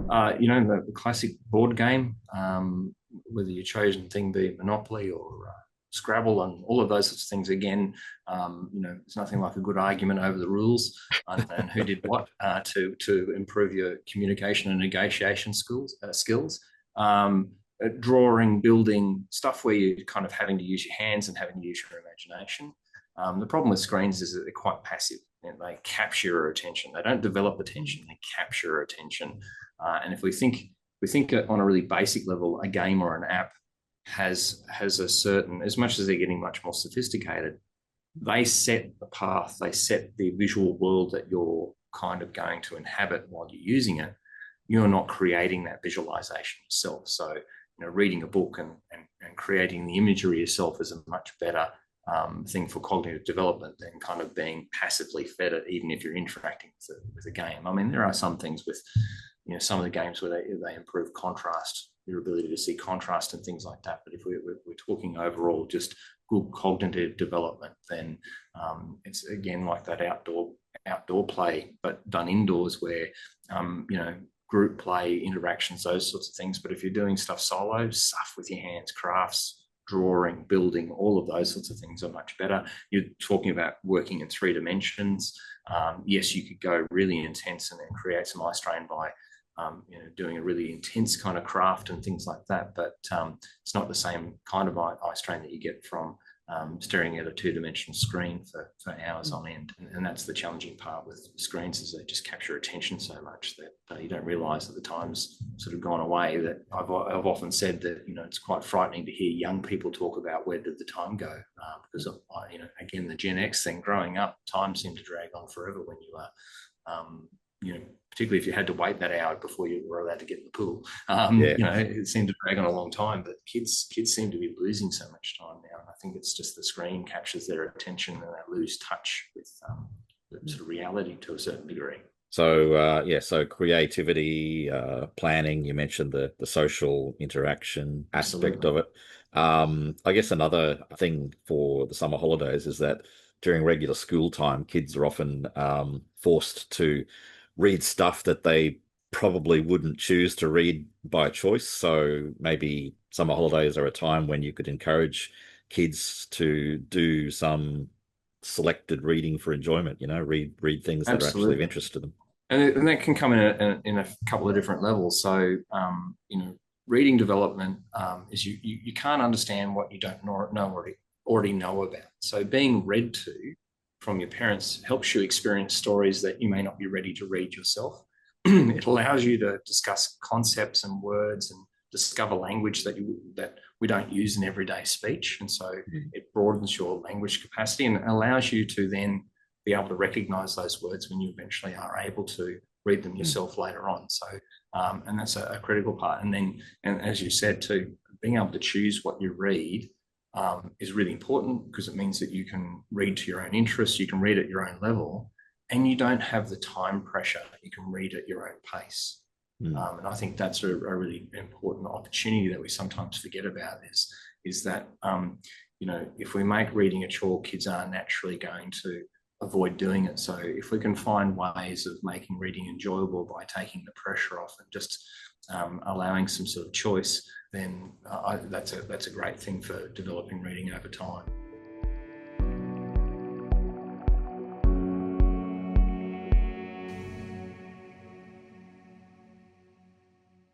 The classic board game, whether your chosen thing be Monopoly or Scrabble and all of those sorts of things. Again, there's nothing like a good argument over the rules and who did what to improve your communication and negotiation skills. Drawing, building stuff where you're kind of having to use your hands and having to use your imagination. The problem with screens is that they're quite passive and they capture your attention. They don't develop attention; they capture your attention. And if we think on a really basic level, a game or an app has a certain, as much as they're getting much more sophisticated, they set the path, they set the visual world that you're kind of going to inhabit while you're using it. You're not creating that visualization yourself. So, reading a book and creating the imagery yourself is a much better thing for cognitive development than kind of being passively fed it, even if you're interacting with a game. I mean, there are some things with, some of the games where they improve contrast, your ability to see contrast and things like that. But if we're talking overall just good cognitive development, then it's again like that outdoor play, but done indoors where, group play, interactions, those sorts of things. But if you're doing stuff solo, stuff with your hands, crafts, drawing, building, all of those sorts of things are much better. You're talking about working in 3 dimensions. Yes, you could go really intense and then create some eye strain by doing a really intense kind of craft and things like that. But it's not the same kind of eye strain that you get from staring at a 2-dimensional screen for hours on end. And that's the challenging part with screens, is they just capture attention so much that you don't realise that the time's sort of gone away. That I've often said that, it's quite frightening to hear young people talk about where did the time go, because of, again, the Gen X thing, growing up, time seemed to drag on forever when you are, particularly if you had to wait that hour before you were allowed to get in the pool. It seemed to drag on a long time, but kids seem to be losing so much time now. And I think it's just the screen captures their attention and they lose touch with the sort of reality to a certain degree. So, so creativity, planning, you mentioned the social interaction aspect Absolutely. of it. I guess another thing for the summer holidays is that during regular school time, kids are often forced to read stuff that they probably wouldn't choose to read by choice. So maybe summer holidays are a time when you could encourage kids to do some selected reading for enjoyment, read things that are actually of Absolutely. interest to them. And that can come in a couple of different levels. So, reading development is you can't understand what you don't already know about. So being read to from your parents helps you experience stories that you may not be ready to read yourself. It allows you to discuss concepts and words and discover language that we don't use in everyday speech. And so it broadens your language capacity and allows you to then be able to recognize those words when you eventually are able to read them yourself later on. So, and that's a critical part. And as you said too, being able to choose what you read is really important, because it means that you can read to your own interests, you can read at your own level, and you don't have the time pressure. You can read at your own pace. And I think that's a really important opportunity that we sometimes forget about is that, if we make reading a chore, kids are naturally going to avoid doing it. So if we can find ways of making reading enjoyable by taking the pressure off and just allowing some sort of choice, then that's a great thing for developing reading over time.